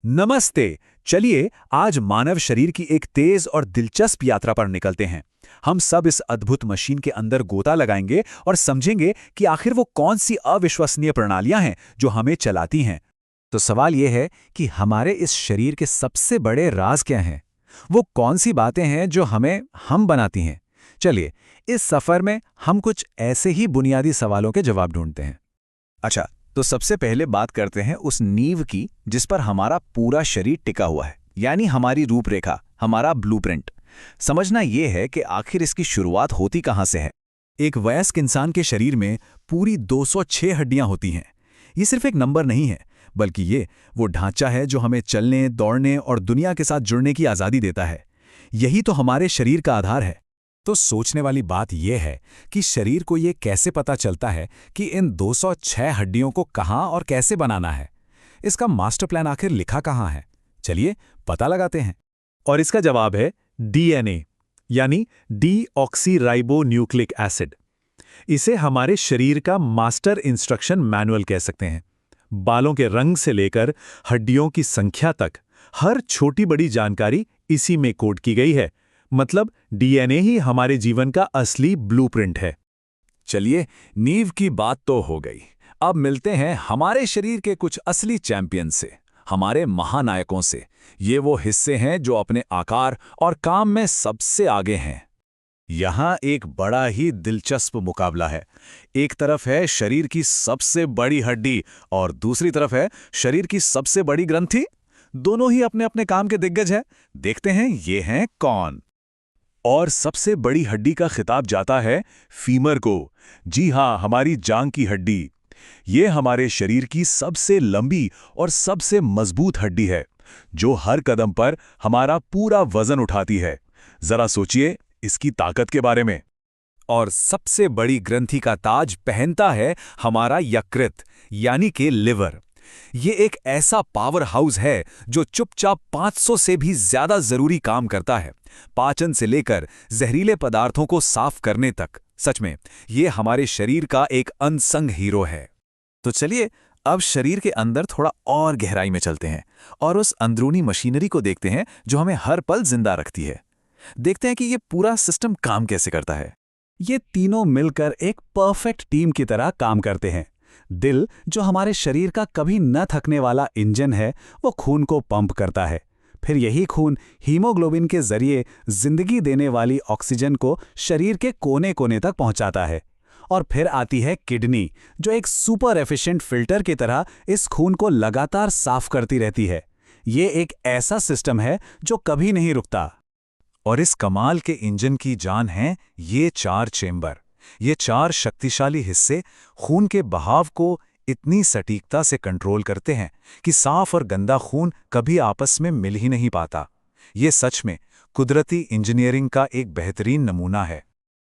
नमस्ते। चलिए आज मानव शरीर की एक तेज और दिलचस्प यात्रा पर निकलते हैं। हम सब इस अद्भुत मशीन के अंदर गोता लगाएंगे और समझेंगे कि आखिर वो कौन सी अविश्वसनीय प्रणालियां हैं जो हमें चलाती हैं। तो सवाल यह है कि हमारे इस शरीर के सबसे बड़े राज क्या हैं? वो कौन सी बातें हैं जो हमें हम बनाती हैं? चलिए, इस सफर में हम कुछ ऐसे ही बुनियादी सवालों के जवाब ढूंढते हैं। अच्छा, तो सबसे पहले बात करते हैं उस नींव की जिस पर हमारा पूरा शरीर टिका हुआ है, यानी हमारी रूपरेखा, हमारा ब्लूप्रिंट। समझना यह है कि आखिर इसकी शुरुआत होती कहां से है। एक वयस्क इंसान के शरीर में पूरी 206 हड्डियां होती हैं। ये सिर्फ एक नंबर नहीं है, बल्कि ये वो ढांचा है जो हमें चलने, दौड़ने और दुनिया के साथ जुड़ने की आज़ादी देता है। यही तो हमारे शरीर का आधार है। तो सोचने वाली बात यह है कि शरीर को ये कैसे पता चलता है कि इन 206 हड्डियों को कहाँ और कैसे बनाना है? इसका मास्टर प्लान आखिर लिखा कहाँ है? चलिए पता लगाते हैं। और इसका जवाब है डीएनए, यानी डीऑक्सीराइबोन्यूक्लिक एसिड। इसे हमारे शरीर का मास्टर इंस्ट्रक्शन मैनुअल कह सकते हैं। बालों के रंग से लेकर हड्डियों की संख्या तक हर छोटी बड़ी जानकारी इसी में कोड की गई है। मतलब डीएनए ही हमारे जीवन का असली ब्लूप्रिंट है। चलिए, नींव की बात तो हो गई। अब मिलते हैं हमारे शरीर के कुछ असली चैंपियन से, हमारे महानायकों से। ये वो हिस्से हैं जो अपने आकार और काम में सबसे आगे हैं। यहाँ एक बड़ा ही दिलचस्प मुकाबला है। एक तरफ है शरीर की सबसे बड़ी हड्डी और दूसरी तरफ है शरीर की सबसे बड़ी ग्रंथि। दोनों ही अपने अपने काम के दिग्गज हैं। देखते हैं ये हैं कौन। और सबसे बड़ी हड्डी का खिताब जाता है फीमर को। जी हाँ, हमारी जांग की हड्डी। ये हमारे शरीर की सबसे लंबी और सबसे मजबूत हड्डी है, जो हर कदम पर हमारा पूरा वजन उठाती है। जरा सोचिए इसकी ताकत के बारे में। और सबसे बड़ी ग्रंथि का ताज पहनता है हमारा यकृत, यानी कि लिवर। ये एक ऐसा पावर हाउस है जो चुपचाप 500 से भी ज्यादा जरूरी काम करता है, पाचन से लेकर जहरीले पदार्थों को साफ करने तक। सच में ये हमारे शरीर का एक अनसंग हीरो है। तो चलिए अब शरीर के अंदर थोड़ा और गहराई में चलते हैं और उस अंदरूनी मशीनरी को देखते हैं जो हमें हर पल जिंदा रखती है। देखते हैं कि ये पूरा सिस्टम काम कैसे करता है। ये तीनों मिलकर एक परफेक्ट टीम की तरह काम करते हैं। दिल, जो हमारे शरीर का कभी न थकने वाला इंजन है, वो खून को पंप करता है। फिर यही खून हीमोग्लोबिन के जरिए जिंदगी देने वाली ऑक्सीजन को शरीर के कोने कोने तक पहुंचाता है। और फिर आती है किडनी, जो एक सुपर एफिशिएंट फिल्टर की तरह इस खून को लगातार साफ करती रहती है। ये एक ऐसा सिस्टम है जो कभी नहीं रुकता। और इस कमाल के इंजन की जान है ये 4 चेंबर। ये 4 शक्तिशाली हिस्से खून के बहाव को इतनी सटीकता से कंट्रोल करते हैं कि साफ और गंदा खून कभी आपस में मिल ही नहीं पाता। ये सच में कुदरती इंजीनियरिंग का एक बेहतरीन नमूना है।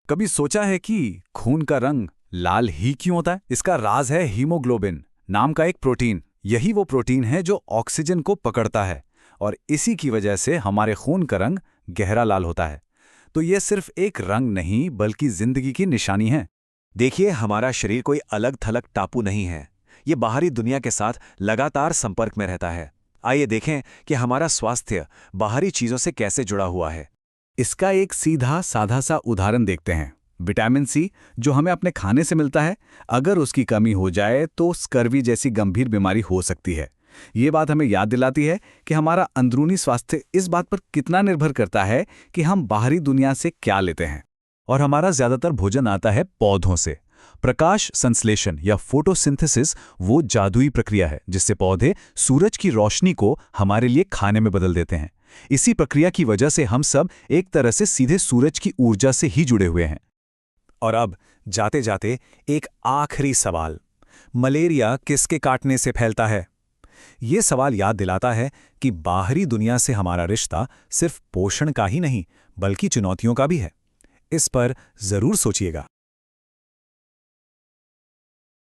कभी सोचा है कि खून का रंग लाल ही क्यों होता है? इसका राज है हीमोग्लोबिन नाम का एक प्रोटीन। यही वो प्रोटीन है जो ऑक्सीजन को पकड़ता है और इसी की वजह से हमारे खून का रंग गहरा लाल होता है। तो ये सिर्फ एक रंग नहीं, बल्कि जिंदगी की निशानी है। देखिए, हमारा शरीर कोई अलग थलग टापू नहीं है। ये बाहरी दुनिया के साथ लगातार संपर्क में रहता है। आइए देखें कि हमारा स्वास्थ्य बाहरी चीजों से कैसे जुड़ा हुआ है। इसका एक सीधा साधा सा उदाहरण देखते हैं। विटामिन सी, जो हमें अपने खाने से मिलता है, अगर उसकी कमी हो जाए तो स्कर्वी जैसी गंभीर बीमारी हो सकती है। ये बात हमें याद दिलाती है कि हमारा अंदरूनी स्वास्थ्य इस बात पर कितना निर्भर करता है कि हम बाहरी दुनिया से क्या लेते हैं। और हमारा ज्यादातर भोजन आता है पौधों से। प्रकाश संश्लेषण या फोटोसिंथेसिस वो जादुई प्रक्रिया है जिससे पौधे सूरज की रोशनी को हमारे लिए खाने में बदल देते हैं। इसी प्रक्रिया की वजह से हम सब एक तरह से सीधे सूरज की ऊर्जा से ही जुड़े हुए हैं। और अब जाते जाते एक आखिरी सवाल, मलेरिया किसके काटने से फैलता है? ये सवाल याद दिलाता है कि बाहरी दुनिया से हमारा रिश्ता सिर्फ पोषण का ही नहीं, बल्कि चुनौतियों का भी है। इस पर जरूर सोचिएगा।